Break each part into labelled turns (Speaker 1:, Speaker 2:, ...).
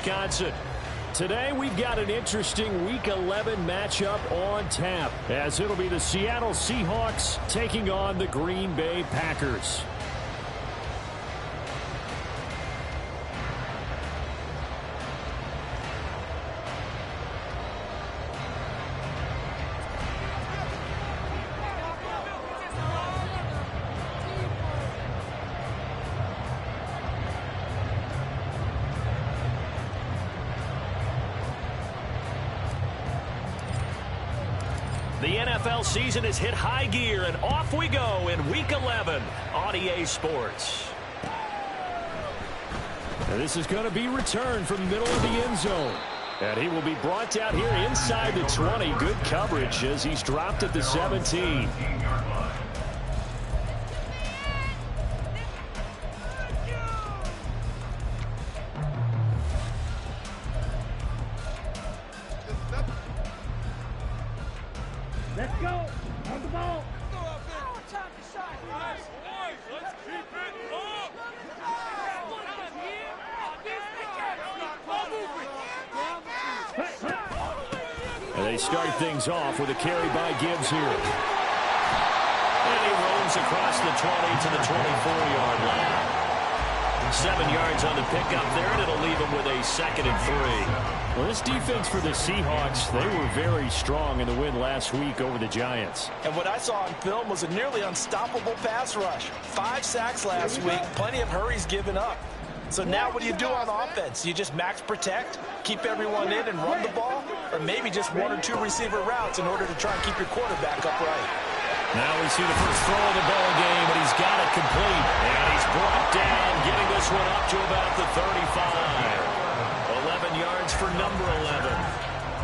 Speaker 1: Wisconsin. Today we've got an interesting Week 11 matchup on tap, as it'll be the Seattle Seahawks taking on the Green Bay Packers. The NFL season has hit high gear, and off we go in Week 11 on EA Sports. And this is going to be returned from the middle of the end zone. And he will be brought down here inside the 20. Good coverage as he's dropped at the 17.
Speaker 2: Let's go. On the ball.
Speaker 1: And they start things off with a carry by Gibbs here. And he roams across the 20 to the 24-yard line. 7 yards on the pickup there, and it'll leave him with a 2nd and 3. Well, this defense for the Seahawks, they were very strong in the win last week over the Giants.
Speaker 3: And what I saw on film was a nearly unstoppable pass rush. 5 sacks last week, plenty of hurries given up. So now what do you do on offense? You just max protect, keep everyone in and run the ball, or maybe just 1 or 2 receiver routes in order to try and keep your quarterback upright.
Speaker 1: Now we see the first throw of the ball game, and he's got it complete. And he's brought down, getting this one up to about the 35. 11 yards for number 11.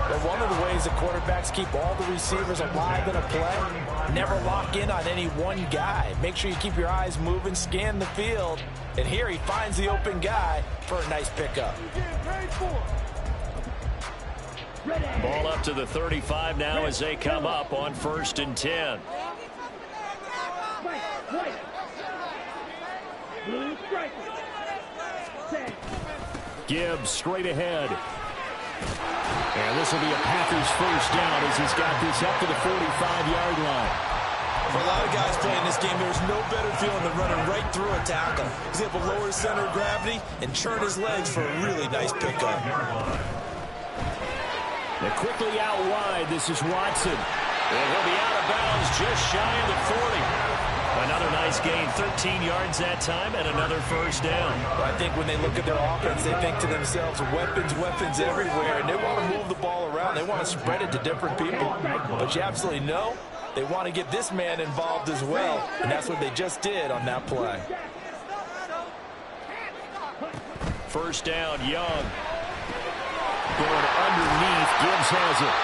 Speaker 3: But one of the ways that quarterbacks keep all the receivers alive in a play, never lock in on any one guy. Make sure you keep your eyes moving, scan the field. And here he finds the open guy for a nice pickup.
Speaker 1: Ball up to the 35 now as they come up on 1st and 10. Gibbs straight ahead. And this will be a Packers first down as he's got this up to the 45-yard line.
Speaker 4: For a lot of guys playing this game, there's no better feeling than running right through a tackle. He's able to lower his center of gravity and churn his legs for a really nice pickup.
Speaker 1: They're quickly out wide. This is Watson. And he'll be out of bounds just shy of the 40. Another nice gain, 13 yards that time, and another first down.
Speaker 3: I think when they look at their offense, they think to themselves, weapons, weapons everywhere, and they want to move the ball around. They want to spread it to different people. But you absolutely know they want to get this man involved as well, and that's what they just did on that play.
Speaker 1: First down, Young. Going underneath, Gibbs has it.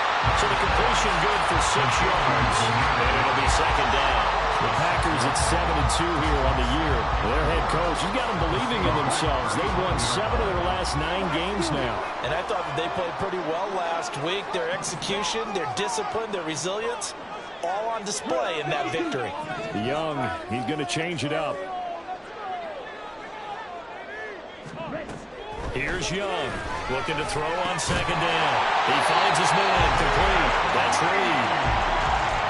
Speaker 1: So the completion good for 6 yards, and it'll be 2nd down. The Packers at 7-2 here on the year. Their head coach, he's got them believing in themselves. They've won 7 of their last 9 games now.
Speaker 3: And I thought that they played pretty well last week. Their execution, their discipline, their resilience, all on display in that victory.
Speaker 1: Young, he's going to change it up. Here's Young, looking to throw on 2nd down. He finds his man, complete. That's Reed.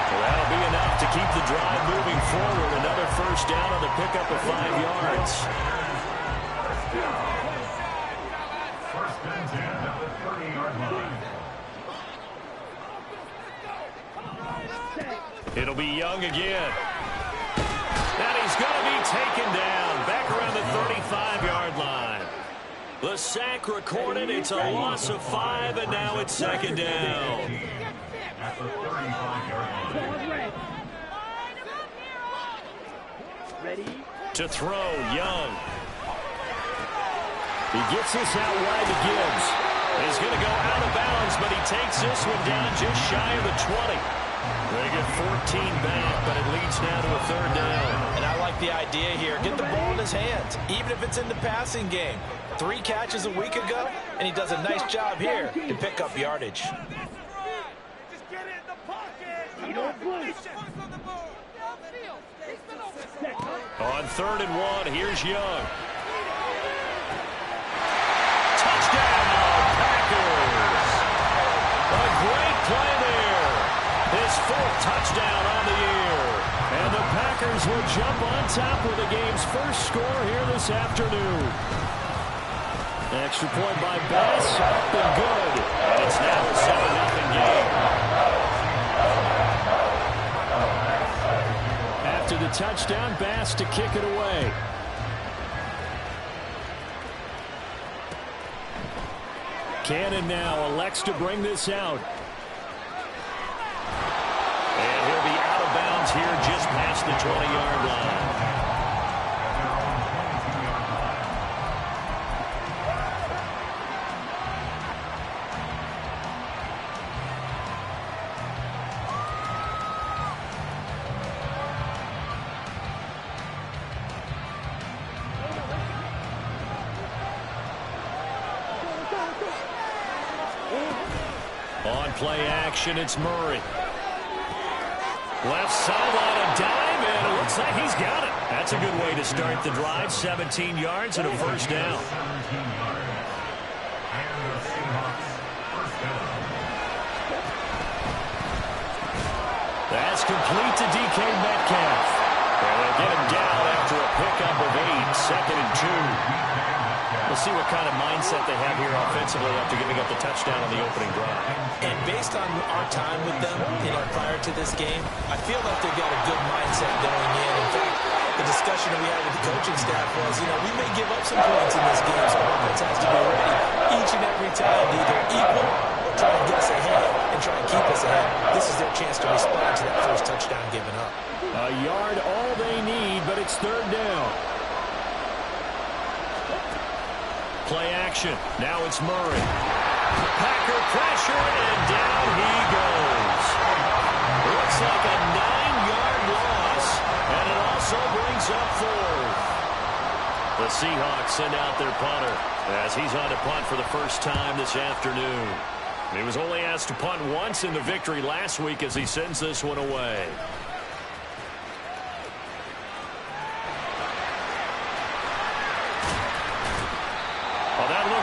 Speaker 1: Well, that'll be enough to keep the drive moving forward. Another first down on the pickup of 5 yards.
Speaker 5: First and 10 at the 30-yard line.
Speaker 1: It'll be Young again. And he's going to be taken down back around the 35-yard line. The sack recorded. It's a loss of 5, and now it's 2nd down.
Speaker 5: At the 35-yard line.
Speaker 1: To throw, Young. He gets this out wide to Gibbs. He's going to go out of bounds, but he takes this one down just shy of the 20. They get 14 back, but it leads now to a 3rd down.
Speaker 3: And I like the idea here. Get the ball in his hands, even if it's in the passing game. 3 catches a week ago, and he does a nice job here to pick up yardage.
Speaker 1: On 3rd and 1, here's Young. Touchdown, Packers will jump on top with the game's first score here this afternoon. Extra point by Bass, up and good. And it's now a 7-0 game. After the touchdown, Bass to kick it away. Cannon now elects to bring this out. And he'll be out of bounds here just past the 20-yard line. On play action, it's Murray. Left sideline, a dime, and it looks like he's got it. That's a good way to start the drive. 17 yards and a first down. That's complete to DK Metcalf. And they'll get him down after a pickup of 8, 2nd and 2. We'll see what kind of mindset they have here offensively after giving up the touchdown on the opening drive.
Speaker 3: And based on our time with them, prior to this game, I feel like they've got a good mindset going in. In fact, the discussion that we had with the coaching staff was, we may give up some points in this game, so our offense has to be ready each and every time to either equal or try to get us ahead and try and keep us ahead. This is their chance to respond to that first touchdown given up.
Speaker 1: A yard all they need, but it's 3rd down. Play action. Now it's Murray. Packer pressure, and down he goes. Looks like a 9-yard loss, and it also brings up 4th. The Seahawks send out their punter as he's on to punt for the first time this afternoon. He was only asked to punt once in the victory last week as he sends this one away.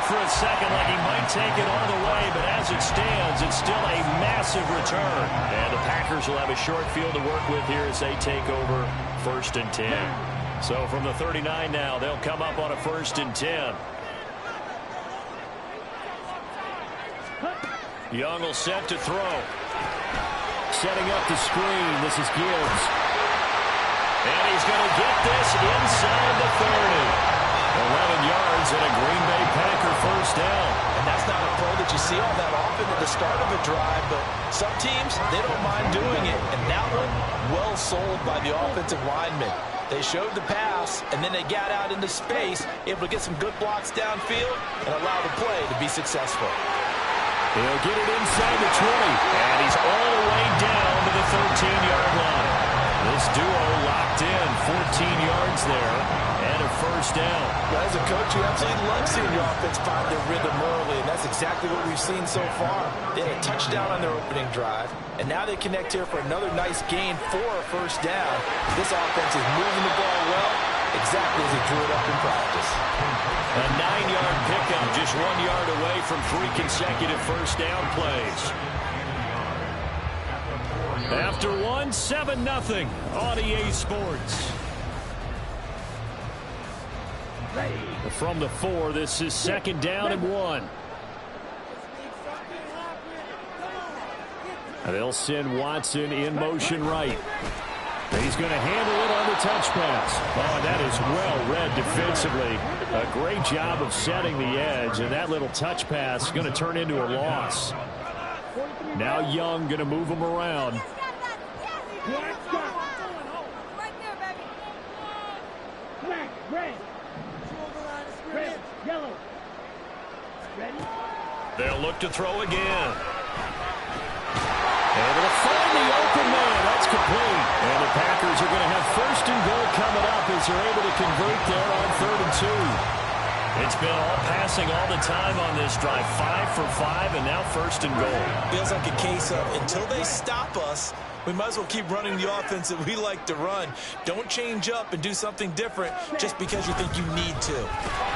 Speaker 1: For a second like he might take it all the way, but as it stands, it's still a massive return. And the Packers will have a short field to work with here as they take over 1st and 10. So from the 39 now, they'll come up on a 1st and 10. Young will set to throw. Setting up the screen. This is Gibbs. And he's going to get this inside the 30. 11 yards and a Green Bay Packer first down.
Speaker 3: And that's not a play that you see all that often at the start of a drive, but some teams, they don't mind doing it. And that one, well sold by the offensive linemen. They showed the pass, and then they got out into space, able to get some good blocks downfield and allow the play to be successful.
Speaker 1: He'll get it inside the 20, and he's all the way down to the 13-yard line. This duo locked in, 14 yards there, and a first down.
Speaker 3: Well, as a coach, you absolutely love seeing your offense find their rhythm early, and that's exactly what we've seen so far. They had a touchdown on their opening drive, and now they connect here for another nice gain for a first down. This offense is moving the ball well, exactly as they drew it up in practice.
Speaker 1: A 9-yard pickup, just 1 yard away from 3 consecutive first down plays. After 1, 7-0 on EA Sports. From the 4, this is 2nd down and 1. They'll send Watson in motion right. He's going to handle it on the touch pass. Oh, that is well read defensively. A great job of setting the edge, and that little touch pass is going to turn into a loss. Now Young going to move him around. They'll look to throw again. Able to find the open man. That's complete. And the Packers are going to have 1st and goal coming up as they're able to convert there on 3rd and 2. It's been all passing all the time on this drive. 5 for 5, and now 1st and goal.
Speaker 4: Feels like a case of until they stop us, we might as well keep running the offense that we like to run. Don't change up and do something different just because you think you need to.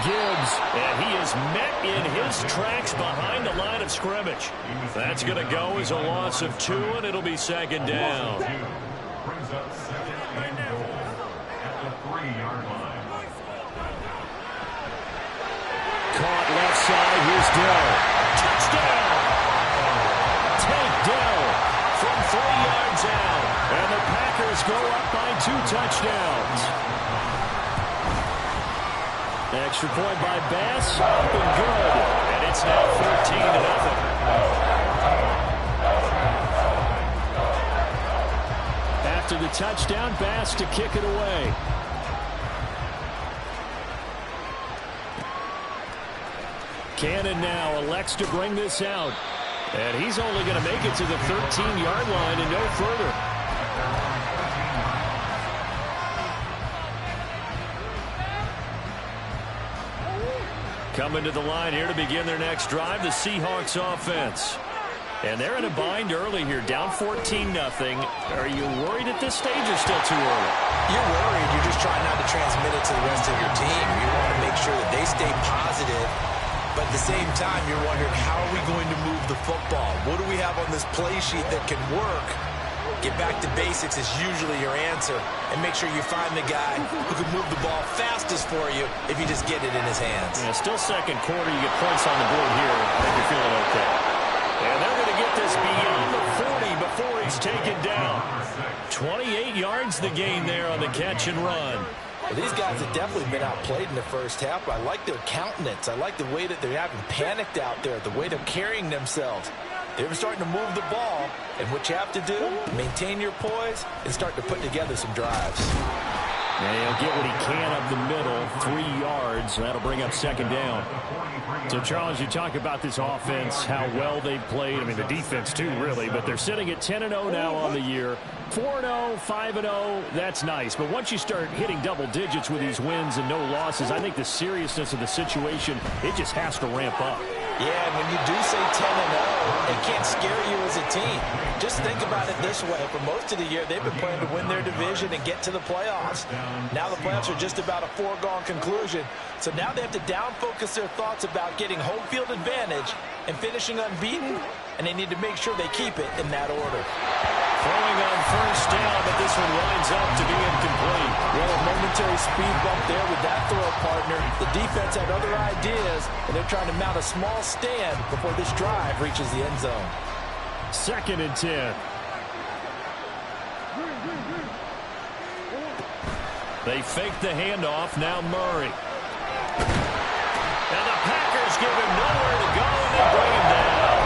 Speaker 1: Gibbs, and he is met in his tracks behind the line of scrimmage. That's going to go as a loss of 2, and it'll be 2nd down.
Speaker 5: Brings up 2nd and goal. 40-yard line.
Speaker 1: Caught left side. Here's Dell. Touchdown! Take Dell from 3 yards out. And the Packers go up by 2 touchdowns. Extra point by Bass. Up and good. And it's now 14-0. After the touchdown, Bass to kick it away. Cannon now elects to bring this out. And he's only going to make it to the 13-yard line and no further. Coming to the line here to begin their next drive, the Seahawks offense. And they're in a bind early here, down 14-0. Are you worried at this stage or still too early?
Speaker 4: You're worried. You're just trying not to transmit it to the rest of your team. You want to make sure that they stay positive. But at the same time, you're wondering, how are we going to move the football? What do we have on this play sheet that can work? Get back to basics is usually your answer. And make sure you find the guy who can move the ball fastest for you if you just get it in his hands.
Speaker 1: Yeah, still second quarter. You get points on the board here. I think you're feeling okay. And they're going to get this beyond the 40 before he's taken down. 28 yards the gain there on the catch and run.
Speaker 3: Well, these guys have definitely been outplayed in the first half, but I like their countenance. I like the way that they're having panicked out there, the way they're carrying themselves. They're starting to move the ball, and what you have to do, maintain your poise and start to put together some drives.
Speaker 1: And he'll get what he can up the middle, 3 yards. That'll bring up second down. So, Charles, you talk about this offense, how well they've played. I mean, the defense, too, really. But they're sitting at 10-0 now on the year. 4-0, 5-0, that's nice. But once you start hitting double digits with these wins and no losses, I think the seriousness of the situation, it just has to ramp up.
Speaker 3: Yeah, and when you do say 10-0, it can't scare you as a team. Just think about it this way. For most of the year, they've been playing to win their division and get to the playoffs. Now the playoffs are just about a foregone conclusion. So now they have to down-focus their thoughts about getting home field advantage and finishing unbeaten, and they need to make sure they keep it in that order.
Speaker 1: Throwing on first down, but this one winds up to be incomplete.
Speaker 3: Well, a momentary speed bump there with that throw, partner. The defense had other ideas, and they're trying to mount a small stand before this drive reaches the end zone.
Speaker 1: 2nd and 10. They fake the handoff. Now Murray. And the Packers give him nowhere to go, and they bring him down.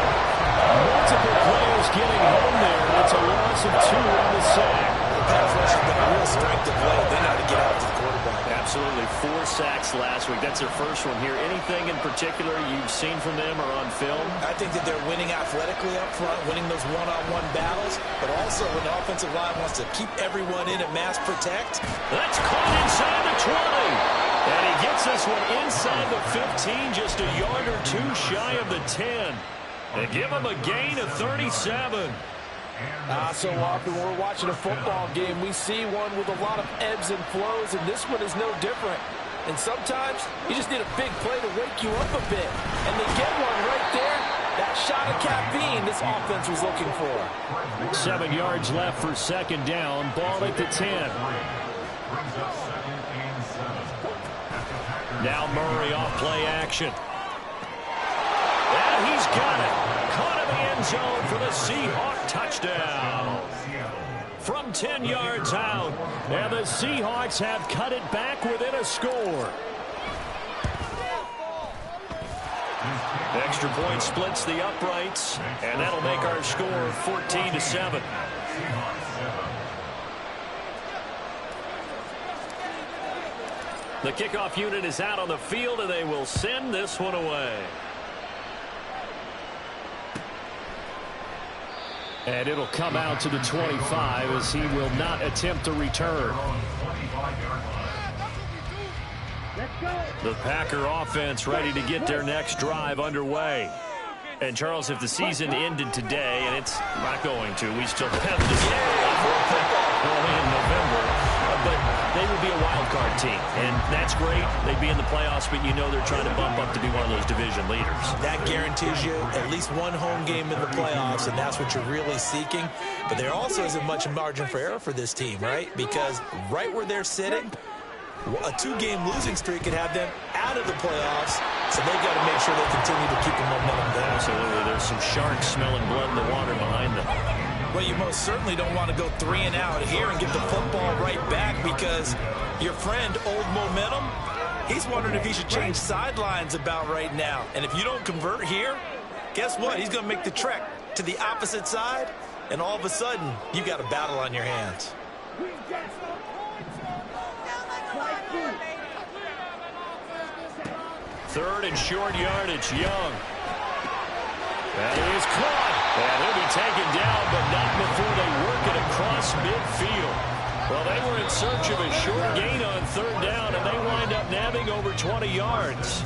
Speaker 1: Multiple players getting home there. It's a loss of 2 on the sack.
Speaker 3: The pass rush has been a real strength of late. They know how to get out to the quarterback.
Speaker 1: Absolutely. 4 sacks last week. That's their first one here. Anything in particular you've seen from them or on film?
Speaker 3: I think that they're winning athletically up front, winning those one-on-one battles, but also when the offensive line wants to keep everyone in and mass protect.
Speaker 1: That's caught inside the 20. And he gets this one inside the 15, just a yard or 2 shy of the 10. They give him a gain of 37.
Speaker 3: So often when we're watching a football game, we see one with a lot of ebbs and flows, and this one is no different. And sometimes you just need a big play to wake you up a bit. And they get one right there. That shot of caffeine this offense was looking for.
Speaker 1: 7 yards left for second down. Ball at the 10. Now Murray off play action. And he's got it. Caught in the end zone for the Seahawk touchdown. From 10 yards out. And the Seahawks have cut it back within a score. Extra point splits the uprights. And that'll make our score 14-7. The kickoff unit is out on the field, and they will send this one away. And it'll come out to the 25 as he will not attempt a return. The Packer offense ready to get their next drive underway. And, Charles, if the season ended today, and it's not going to, we still have December early in November, but they would be a wild card team, and that's great. They'd be in the playoffs, but you know they're trying to bump up to be one of those division leaders.
Speaker 3: That guarantees you at least one home game in the playoffs, and that's what you're really seeking. But there also isn't much margin for error for this team, right? Because right where they're sitting,
Speaker 4: A 2-game losing streak could have them out of the playoffs, so they've got to make sure they continue to keep the momentum going.
Speaker 1: Absolutely. There's some sharks smelling blood in the water behind them.
Speaker 4: Well, you most certainly don't want to go 3 and out here and get the football right back, because your friend, Old Momentum, he's wondering if he should change sidelines about right now. And if you don't convert here, guess what? He's going to make the trek to the opposite side, and all of a sudden, you got a battle on your hands.
Speaker 1: Third and short yardage, Young. That is caught. And he'll be taken down, but not before they work it across midfield. Well, they were in search of a short gain on third down, and they wind up nabbing over 20 yards.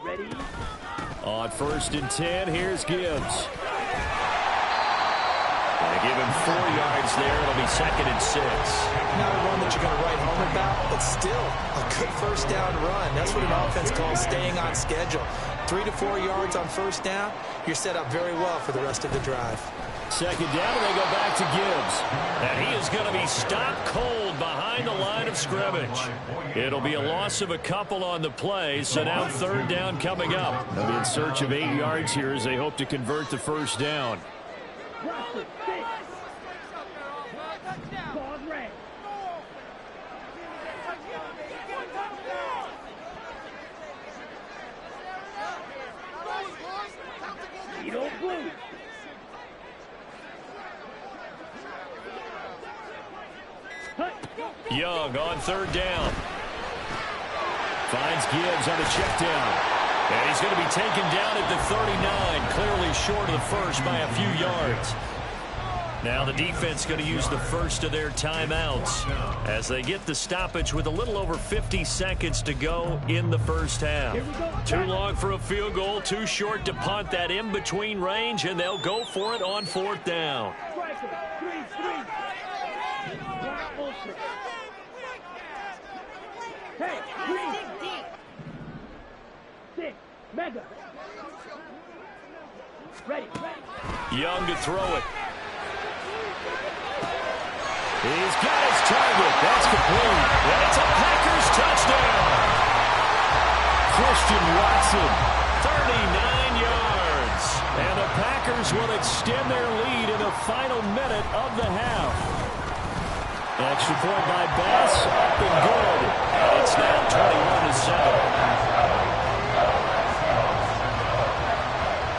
Speaker 2: Ready?
Speaker 1: On 1st and 10, here's Gibbs. They give him 4 yards there. It'll be 2nd and 6.
Speaker 4: Not a run that you're going to write home about, but still a good first down run. That's what an offense calls staying on schedule. 3 to 4 yards on first down, you're set up very well for the rest of the drive.
Speaker 1: 2nd down, and they go back to Gibbs. And he is going to be stopped cold behind the line of scrimmage. It'll be a loss of a couple on the play, so now third down coming up. They'll be in search of 8 yards here as they hope to convert the first down. Young on third down. Finds Gibbs on a check down. And he's going to be taken down at the 39, clearly short of the first by a few yards. Now the defense going to use the first of their timeouts as they get the stoppage with a little over 50 seconds to go in the first half. Too long for a field goal, too short to punt that in-between range, and they'll go for it on fourth down.
Speaker 2: Hey, six, mega. Ready.
Speaker 1: Young to throw it. He's got his target. That's complete. And it's a Packers touchdown. Christian Watson, 39 yards. And the Packers will extend their lead in the final minute of the half. Extra point by Bass, up and good. And it's now 21-7.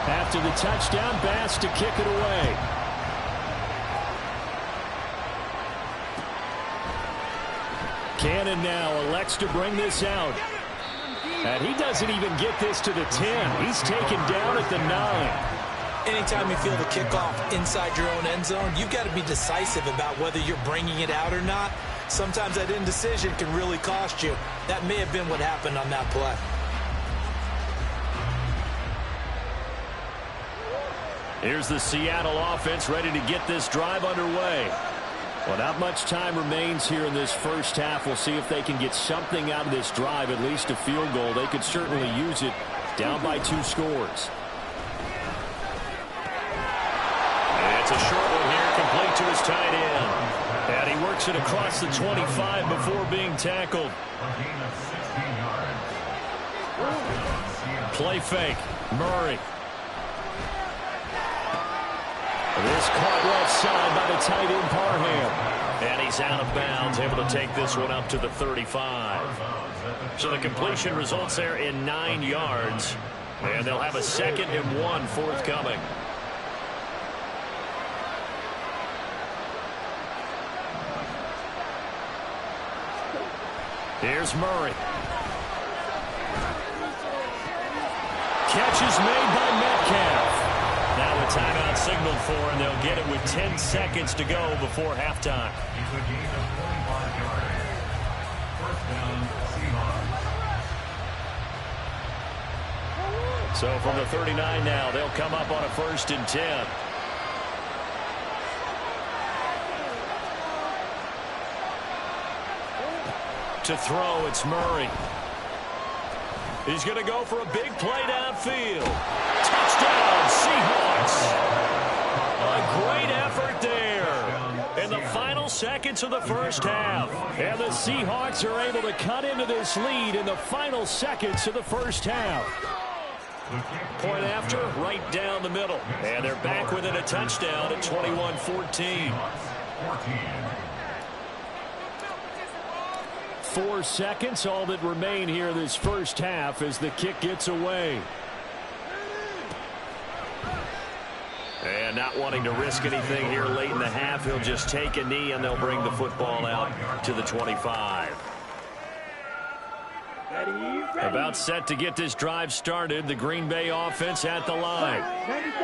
Speaker 1: After the touchdown, Bass to kick it away. Cannon now elects to bring this out. And he doesn't even get this to the 10. He's taken down at the 9.
Speaker 4: Anytime you feel the kickoff inside your own end zone, you've got to be decisive about whether you're bringing it out or not. Sometimes that indecision can really cost you. That may have been what happened on that play.
Speaker 1: Here's the Seattle offense ready to get this drive underway. Well, not much time remains here in this first half. We'll see if they can get something out of this drive, at least a field goal. They could certainly use it down by 2 scores. It's a short one here, complete to his tight end. And he works it across the 25 before being tackled. Play fake. Murray. This caught left side by the tight end Parham. And he's out of bounds, able to take this one up to the 35. So the completion results there in 9 yards. And they'll have a 2nd and 1 forthcoming. Here's Murray. Catch is made by Metcalf. Now a timeout signaled for, and they'll get it with 10 seconds to go before halftime. So from the 39 now, they'll come up on a 1st and 10. To throw, it's Murray. He's going to go for a big play downfield. Touchdown, Seahawks. A great effort there in the final seconds of the first half. And the Seahawks are able to cut into this lead in the final seconds of the first half. Point after, right down the middle. And they're back within a touchdown at 21-14. 4 seconds, all that remain here this first half as the kick gets away. And not wanting to risk anything here late in the half, he'll just take a knee and they'll bring the football out to the 25. About set to get this drive started, the Green Bay offense at the line.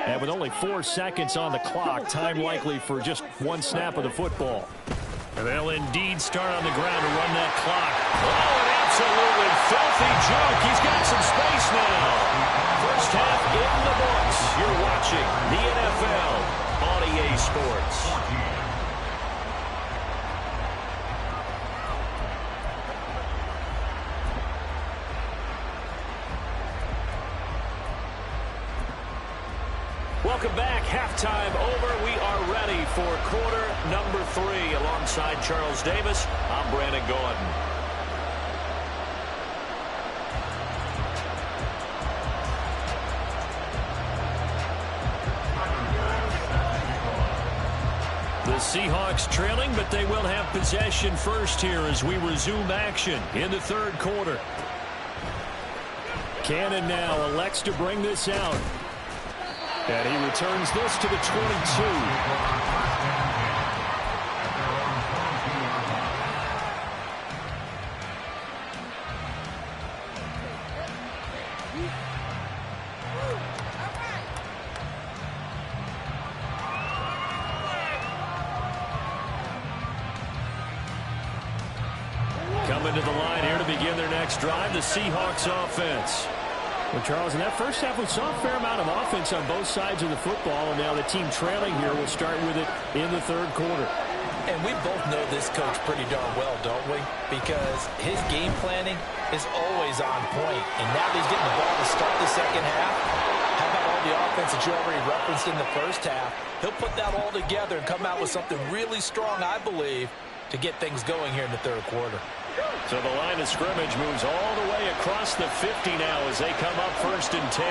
Speaker 1: And with only 4 seconds on the clock, time likely for just 1 snap of the football. And they'll indeed start on the ground to run that clock. Oh, an absolutely filthy junk. He's got some space now. First half in the books. You're watching the NFL on EA Sports. Welcome back. Halftime over. We are ready ready for quarter number 3. Alongside Charles Davis, I'm Brandon Gordon. The Seahawks trailing, but they will have possession first here as we resume action in the third quarter. Cannon now elects to bring this out. And he returns this to the 22. Coming to the line here to begin their next drive, the Seahawks offense. Well, Charles, in that first half, we saw a fair amount of offense on both sides of the football, and now the team trailing here will start with it in the third quarter.
Speaker 3: And we both know this coach pretty darn well, don't we? Because his game planning is always on point, and now he's getting the ball to start the second half. How about all the offense that you already referenced in the first half? He'll put that all together and come out with something really strong, I believe, to get things going here in the third quarter.
Speaker 1: So the line of scrimmage moves all the way across the 50 now as they come up 1st and 10.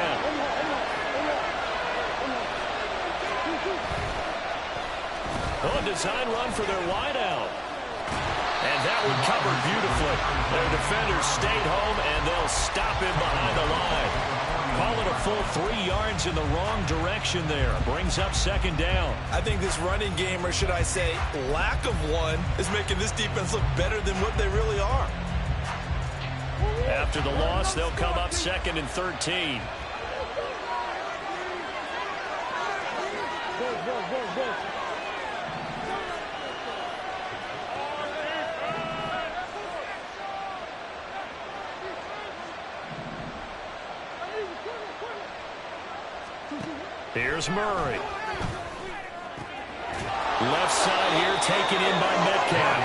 Speaker 1: Oh, design run for their wideout. And that one covered beautifully. Their defenders stayed home, and they'll stop him behind the line. Call it a full 3 yards in the wrong direction there. Brings up 2nd down.
Speaker 4: I think this running game, or should I say lack of one, is making this defense look better than what they really are.
Speaker 1: After the loss, they'll come up 2nd and 13. Here's Murray. Left side here taken in by Metcalf.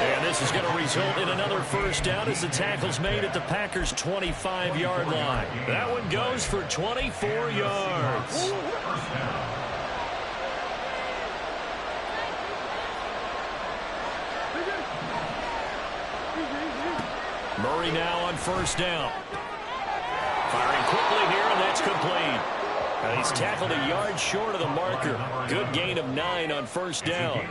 Speaker 1: And this is going to result in another first down as the tackle's made at the Packers' 25-yard line. That one goes for 24 yards. Murray now on 1st down. Firing quickly here, and that's complete. And he's tackled a yard short of the marker. Good gain of 9 on 1st down.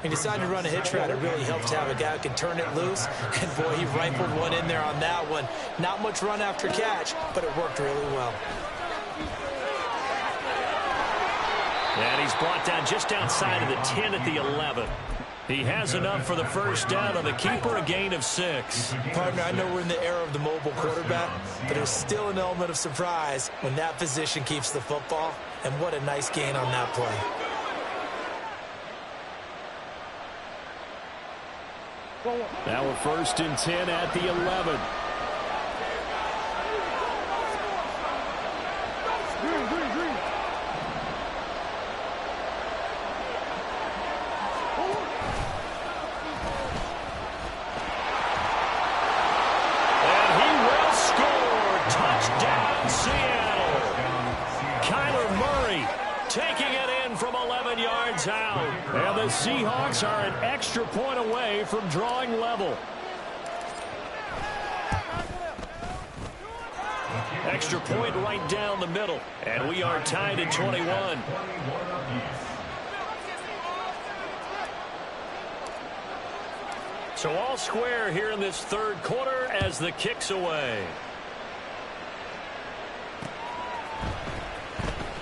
Speaker 3: He decided to run a hitch route. It really helps to have a guy who can turn it loose. And, boy, he rifled one in there on that one. Not much run after catch, but it worked really well.
Speaker 1: And he's brought down just outside of the 10 at the 11. He has enough for the first down on the keeper, a gain of 6.
Speaker 3: Partner, I know we're in the era of the mobile quarterback, but there's still an element of surprise when that position keeps the football. And what a nice gain on that play.
Speaker 1: Now we're 1st and 10 at the 11. And the Seahawks are an extra point away from drawing level. Extra point right down the middle. And we are tied at 21. So all square here in this third quarter as the kick's away.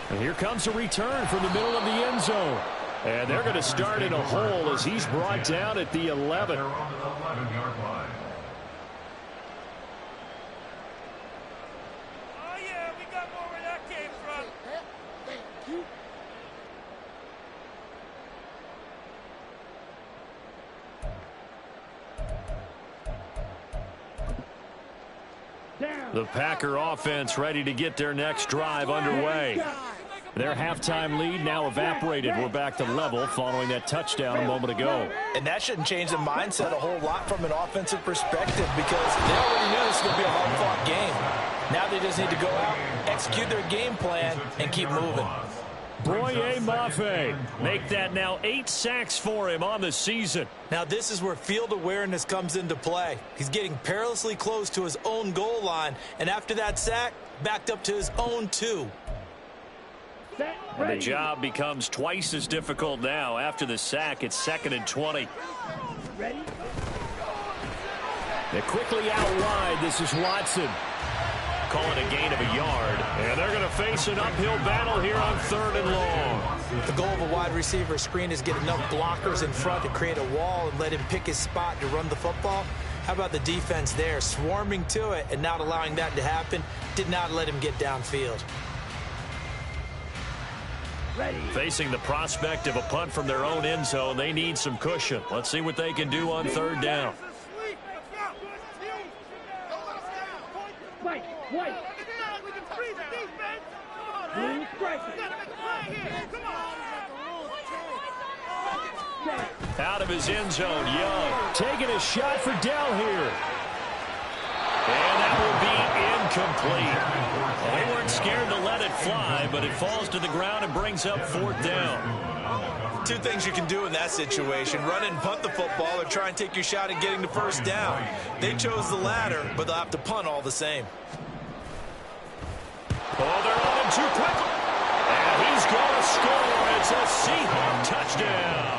Speaker 1: And here comes a return from the middle of the end zone. And they're going to start in a hole as he's brought down at the 11. The Packer offense ready to get their next drive underway. Their halftime lead now evaporated. We're back to level following that touchdown a moment ago.
Speaker 3: And that shouldn't change the mindset a whole lot from an offensive perspective because they already knew this was going to be a hard-fought game. Now they just need to go out, execute their game plan, and keep moving.
Speaker 1: Boye Mafe. Make that now 8 sacks for him on the season.
Speaker 4: Now this is where field awareness comes into play. He's getting perilously close to his own goal line, and after that sack, backed up to his own 2.
Speaker 1: And the job becomes twice as difficult now. After the sack, it's 2nd and 20.
Speaker 2: Ready?
Speaker 1: They're quickly out wide. This is Watson. Call it a gain of a yard. And they're going to face an uphill battle here on 3rd and long.
Speaker 4: The goal of a wide receiver screen is get enough blockers in front to create a wall and let him pick his spot to run the football. How about the defense there, swarming to it and not allowing that to happen? Did not let him get downfield.
Speaker 2: Ready.
Speaker 1: Facing the prospect of a punt from their own end zone, they need some cushion. Let's see what they can do on 3rd down.
Speaker 2: White. Blue striker.
Speaker 1: Out of his end zone, Young taking a shot for Dell here. And that will be incomplete. They weren't scared to let it fly, but it falls to the ground and brings up 4th down.
Speaker 4: 2 things you can do in that situation: run and punt the football, or try and take your shot at getting the 1st down. They chose the latter, but they'll have to punt all the same.
Speaker 1: Oh, they're on him too quickly. And he's going to score. It's a Seahawk touchdown.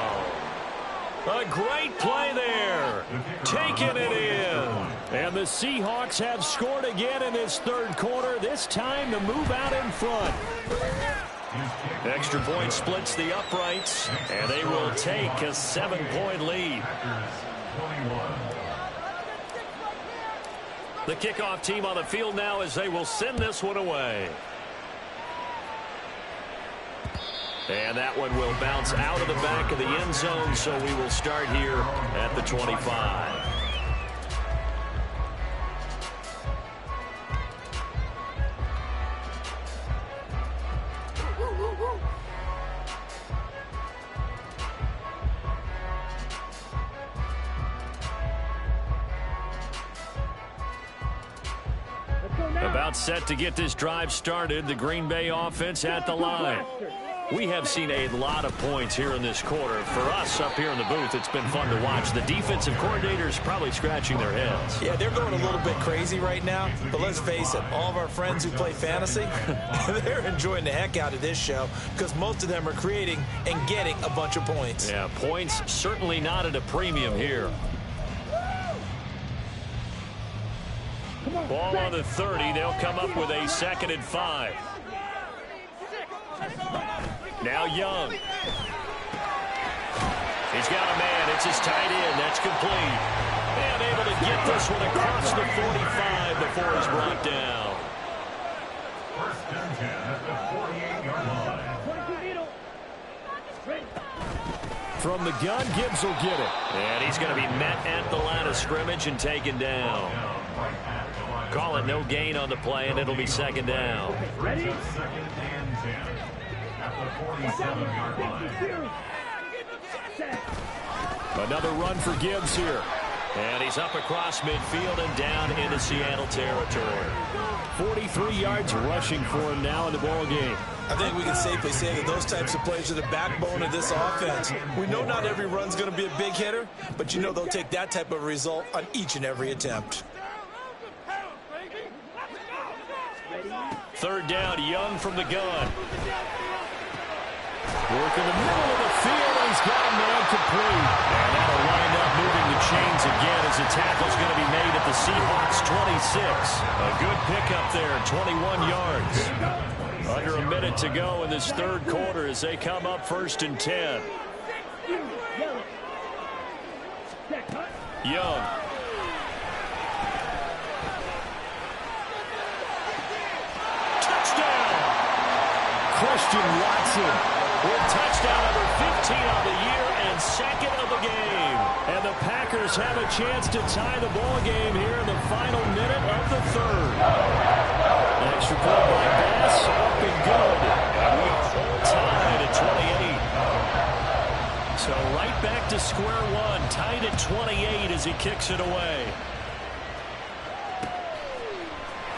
Speaker 1: A great play there. Taking it in. And the Seahawks have scored again in this 3rd quarter, this time to move out in front. Extra point splits the uprights, and they will take a 7-point lead. The kickoff team on the field now as they will send this one away. And that one will bounce out of the back of the end zone, so we will start here at the 25. About set to get this drive started, the Green Bay offense at the line. We have seen a lot of points here in this quarter. For us up here in the booth, it's been fun to watch. The defensive coordinators probably scratching their heads.
Speaker 4: Yeah, they're going a little bit crazy right now, but let's face it, all of our friends who play fantasy, they're enjoying the heck out of this show because most of them are creating and getting a bunch of points.
Speaker 1: Yeah, points certainly not at a premium here. Ball on the 30. They'll come up with a 2nd and 5. Now Young. He's got a man. It's his tight end. That's complete. And able to get this one across the 45 before he's brought down.
Speaker 5: 1st and 10 at the 48-yard line.
Speaker 1: From the gun, Gibbs will get it. And he's going to be met at the line of scrimmage and taken down. Call it no gain on the play, and it'll be 2nd down.
Speaker 2: Ready?
Speaker 5: 2nd and 10 at the 47-yard line.
Speaker 1: Another run for Gibbs here. And he's up across midfield and down into Seattle territory. 43 yards rushing for him now in the ball game.
Speaker 4: I think we can safely say that those types of plays are the backbone of this offense. We know not every run's going to be a big hitter, but you know they'll take that type of result on each and every attempt.
Speaker 1: 3rd down, Young from the gun. Work in the middle of the field, and he's got a man complete. And that'll wind up moving the chains again as the tackle's going to be made at the Seahawks 26. A good pickup there, 21 yards. Under a minute to go in this 3rd quarter as they come up 1st and 10. Young. Christian Watson with touchdown number 15 of the year and 2nd of the game. And the Packers have a chance to tie the ball game here in the final minute of the 3rd. Extra point by Bass, up and good. And we are tied at 28. So right back to square one, tied at 28 as he kicks it away.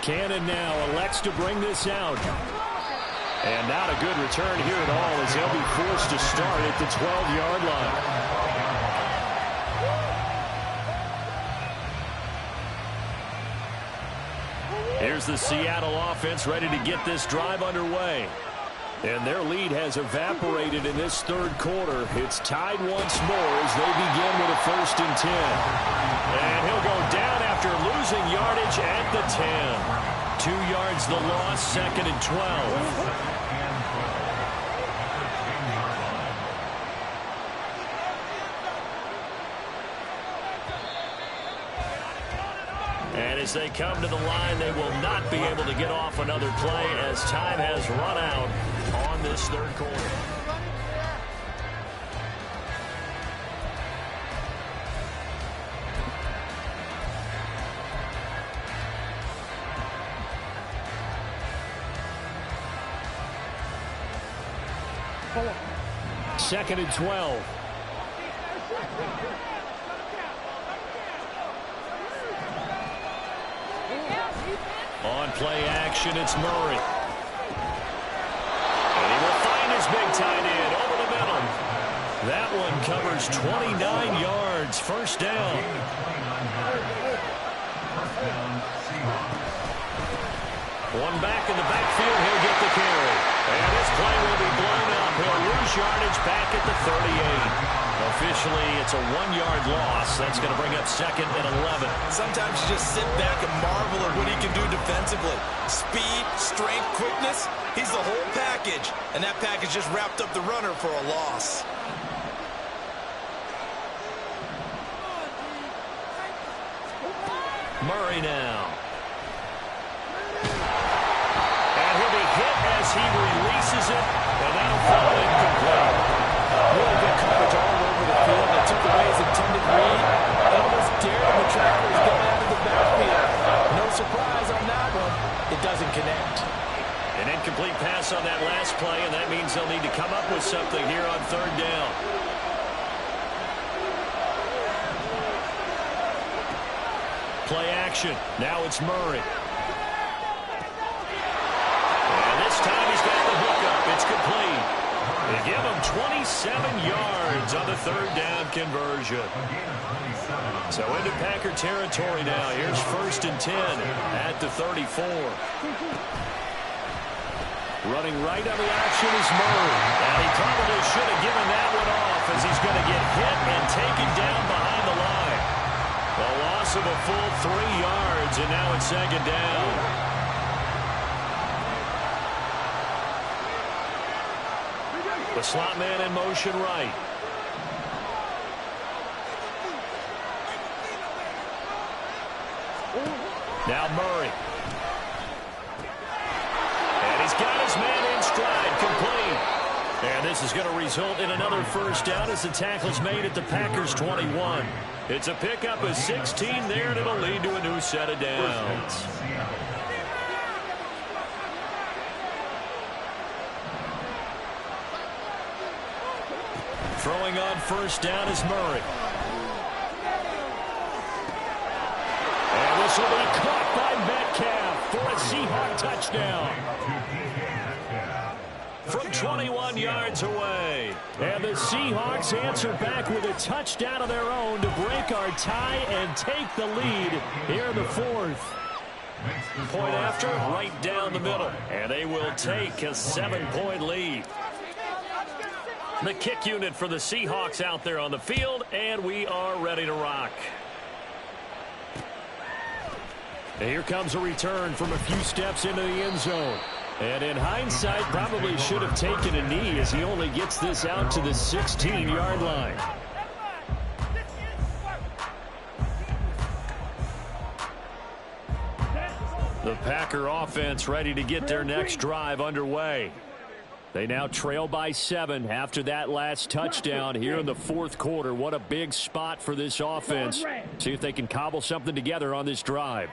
Speaker 1: Cannon now elects to bring this out. And not a good return here at all as they'll be forced to start at the 12-yard line. Here's the Seattle offense ready to get this drive underway. And their lead has evaporated in this third quarter. It's tied once more as they begin with a 1st and 10. And he'll go down after losing yardage at the 10. 2 yards the loss, 2nd and 12. And as they come to the line, they will not be able to get off another play as time has run out on this third quarter. Second and 12. On play action, it's Murray. And he will find his big tight end over the middle. That one covers 29 yards. 1st down. One back in the backfield. He'll get the carry. And this play will be blown up. He'll lose yardage back at the 38. Officially, it's a 1-yard loss. That's going to bring up 2nd and 11.
Speaker 4: Sometimes you just sit back and marvel at what he can do defensively. Speed, strength, quickness. He's the whole package. And that package just wrapped up the runner for a loss.
Speaker 1: Murray now. And he'll be hit as he releases it. And that'll fall incomplete.
Speaker 3: Really good coverage all over the field. They took away his intended read and almost dared him to track what was going out of the backfield. No surprise on that one. It doesn't connect.
Speaker 1: An incomplete pass on that last play, and that means they'll need to come up with something here on 3rd down. Play action. Now it's Murray. And this time he's got the hook up. It's complete. They give him 27 yards on the 3rd down conversion. So into Packer territory now. Here's 1st and 10 at the 34. Running right on the action is Murray. And he probably should have given that one off as he's going to get hit and taken down behind the line. A loss of a full 3 yards, and now it's 2nd down. The slot man in motion right. Now Murray. And he's got his man in stride, complete. And this is going to result in another 1st down as the tackle's made at the Packers' 21. It's a pickup of 16 there, and it'll lead to a new set of downs. Throwing on 1st down is Murray. And this will be caught by Metcalf for a Seahawk touchdown. From 21 yards away. And the Seahawks answer back with a touchdown of their own to break our tie and take the lead here in the 4th. Point after, right down the middle. And they will take a 7-point lead. The kick unit for the Seahawks out there on the field, and we are ready to rock. And here comes a return from a few steps into the end zone. And in hindsight, probably should have taken a knee as he only gets this out to the 16-yard line. The Packer offense ready to get their next drive underway. They now trail by 7 after that last touchdown here in the 4th quarter. What a big spot for this offense. See if they can cobble something together on this drive.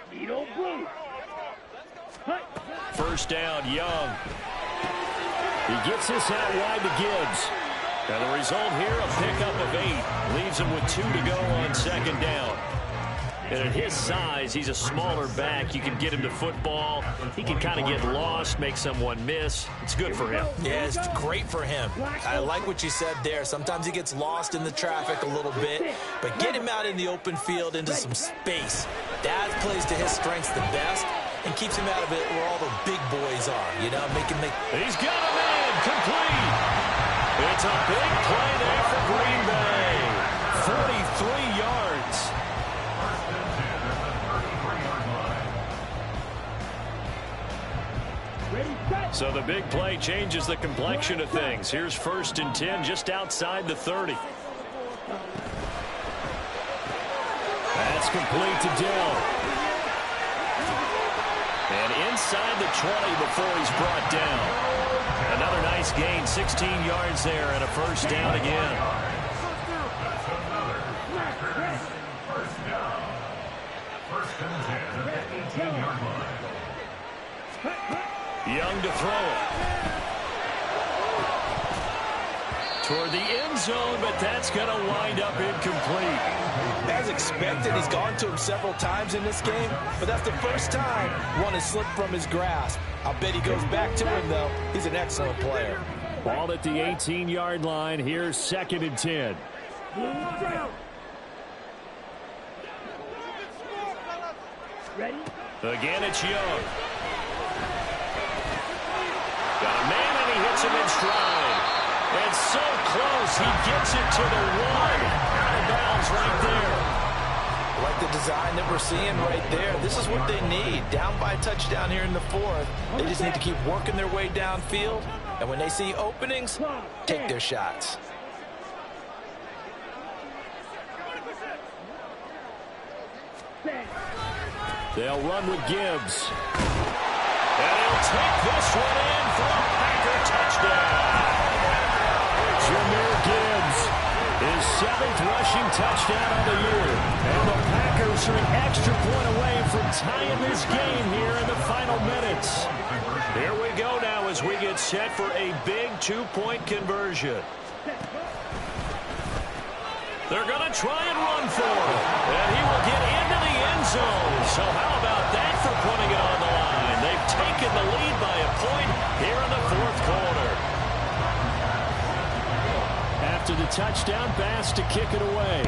Speaker 1: 1st down, Young. He gets this out wide to Gibbs. And the result here, a pickup of 8. Leaves him with 2 to go on 2nd down. And at his size, he's a smaller back. You can get him to football. He can kind of get lost, make someone miss. It's good for him.
Speaker 4: Yeah, it's great for him. I like what you said there. Sometimes he gets lost in the traffic a little bit, but get him out in the open field into some space. That plays to his strengths the best and keeps him out of it where all the big boys are, you know, make him make...
Speaker 1: He's got a man, complete. It's a big play there for Green Bay. 43 yards. So the big play changes the complexion of things. Here's 1st and 10 just outside the 30. That's complete to Dill. And inside the 20 before he's brought down. Another nice gain, 16 yards there, and a 1st down again.
Speaker 5: First down. 1st and 10 at the 18-yard line.
Speaker 1: Young to throw it. Toward the end zone, but that's going to wind up incomplete.
Speaker 3: As expected, he's gone to him several times in this game, but that's the first time one has slipped from his grasp. I'll bet he goes back to him, though. He's an excellent player.
Speaker 1: Ball at the 18-yard line. Here's 2nd and 10.
Speaker 2: Ready?
Speaker 1: Again, it's Young. Got a man, and he hits him in stride. And so close, he gets it to the 1. Out of bounds right there.
Speaker 3: Like the design that we're seeing right there. This is what they need. Down by a touchdown here in the 4th. They just need to keep working their way downfield. And when they see openings, take their shots.
Speaker 1: They'll run with Gibbs. And he'll take this one in for a Packer touchdown. Jahmyr Gibbs, his 7th rushing touchdown of the year. And the Packers are an extra point away from tying this game here in the final minutes. Here we go now as we get set for a big 2-point conversion. They're going to try and run for it. And he will get into the end zone. So how about that for putting it on the line? They've taken the lead by a point here in the 4th quarter. After the touchdown, Bass to kick it away.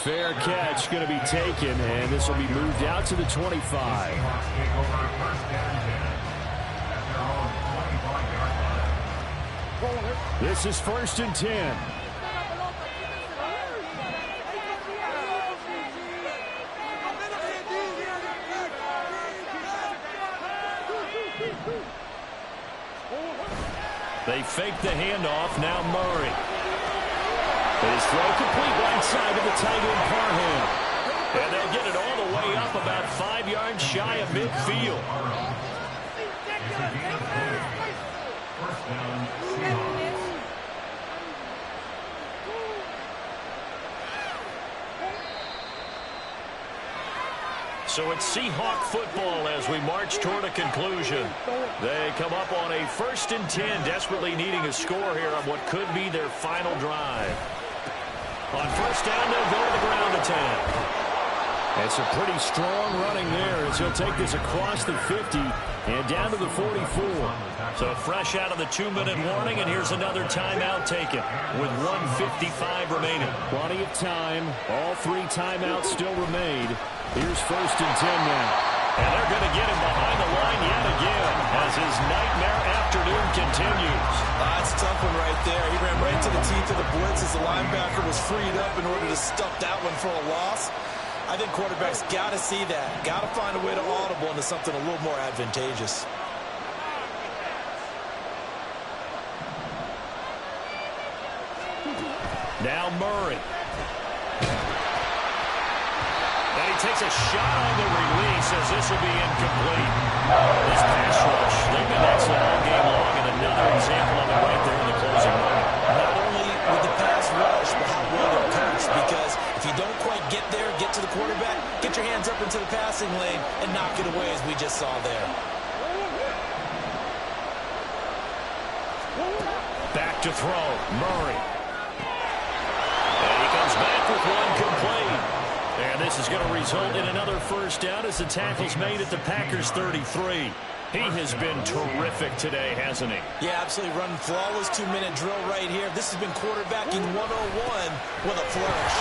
Speaker 1: Fair catch going to be taken, and this will be moved out to the 25. This is 1st and 10. They fake the handoff. Now Murray. His throw complete right side to the tight end Parham. And they'll get it all the way up about 5 yards shy of midfield. So it's Seahawk football as we march toward a conclusion. They come up on a 1st and 10, desperately needing a score here on what could be their final drive. On 1st down, they'll go to the ground attack. It's a pretty strong running there as he'll take this across the 50 and down to the 44. So fresh out of the 2-minute warning, and here's another timeout taken with 1:55 remaining. Plenty of time. All 3 timeouts still remain. Here's 1st and 10 now. And they're going to get him behind the line yet again as his nightmare afternoon continues.
Speaker 3: That's a tough one right there. He ran right to the teeth of the blitz as the linebacker was freed up in order to stuff that one for a loss. I think quarterbacks got to see that. Got to find a way to audible into something a little more advantageous.
Speaker 1: Now Murray. And he takes a shot on the release as this will be incomplete. This pass rush, they've been excellent all game long, and another example of it right there in the closing moment.
Speaker 3: Not only with the pass rush, but how well they're coached. Because if you don't quite get there, get to the quarterback, get your hands up into the passing lane and knock it away as we just saw there. Back
Speaker 1: to throw. Murray. And he comes back with one complete. And this is going to result in another first down as the tackle's made at the Packers' 33. He has been terrific today, hasn't he?
Speaker 3: Yeah, absolutely. Running flawless 2-minute drill right here. This has been quarterbacking 101 with a flourish.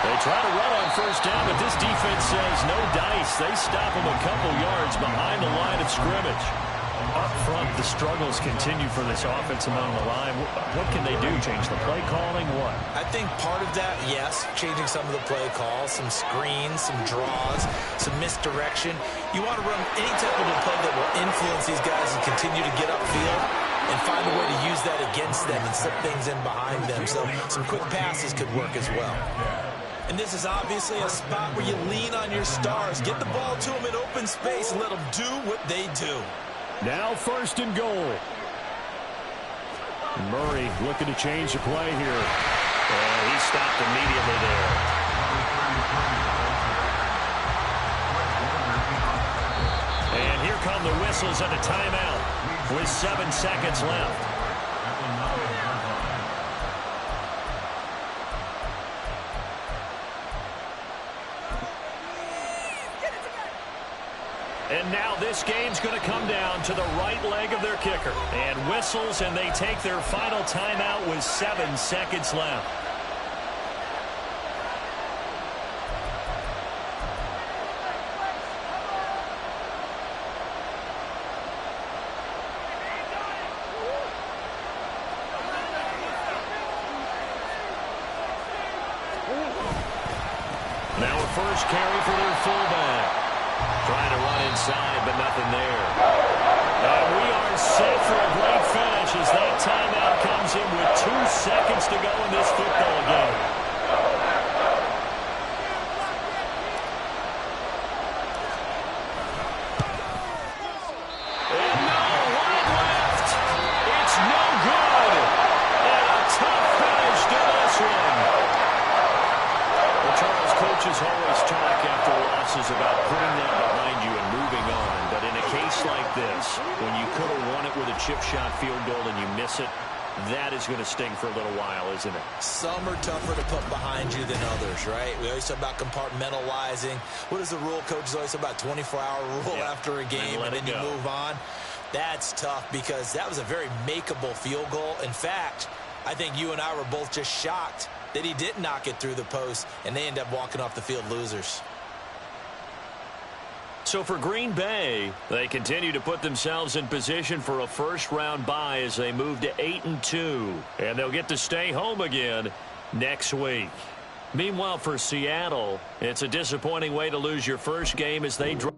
Speaker 1: They try to run on first down, but this defense says no dice. They stop him a couple yards behind the line of scrimmage. Up front, the struggles continue for this offense among the line. What can they do? Change the play calling? What?
Speaker 3: I think part of that, yes, changing some of the play calls, some screens, some draws, some misdirection. You want to run any type of a play that will influence these guys and continue to get upfield and find a way to use that against them and slip things in behind them. So some quick passes could work as well. And this is obviously a spot where you lean on your stars. Get the ball to them in open space and let them do what they do.
Speaker 1: Now first and goal. Murray looking to change the play here. And he stopped immediately there. And here come the whistles and a timeout with 7 seconds left. And now this game's going to come down to the right leg of their kicker. And whistles, and they take their final timeout with 7 seconds left. Now a first carry for their fullback. Trying to run inside, but nothing there. And we are set for a great finish as that timeout comes in with 2 seconds to go in this football game. And no, wide left. It's no good. And a tough finish to this one. Well, Charles, coaches always talk after losses about putting that behind you and moving on. But in a case like this, when you could have won it with a chip shot field goal and you miss it, that is going to sting for a little while, isn't it?
Speaker 3: Some are tougher to put behind you than others, right? We always talk about compartmentalizing. What is the rule? Coach is always about 24-hour rule after a game, and then you move on. That's tough because that was a very makeable field goal. In fact, I think you and I were both just shocked that he didn't knock it through the post, and they end up walking off the field losers.
Speaker 1: So for Green Bay, they continue to put themselves in position for a first-round bye as they move to 8-2. And they'll get to stay home again next week. Meanwhile, for Seattle, it's a disappointing way to lose your first game as they drop.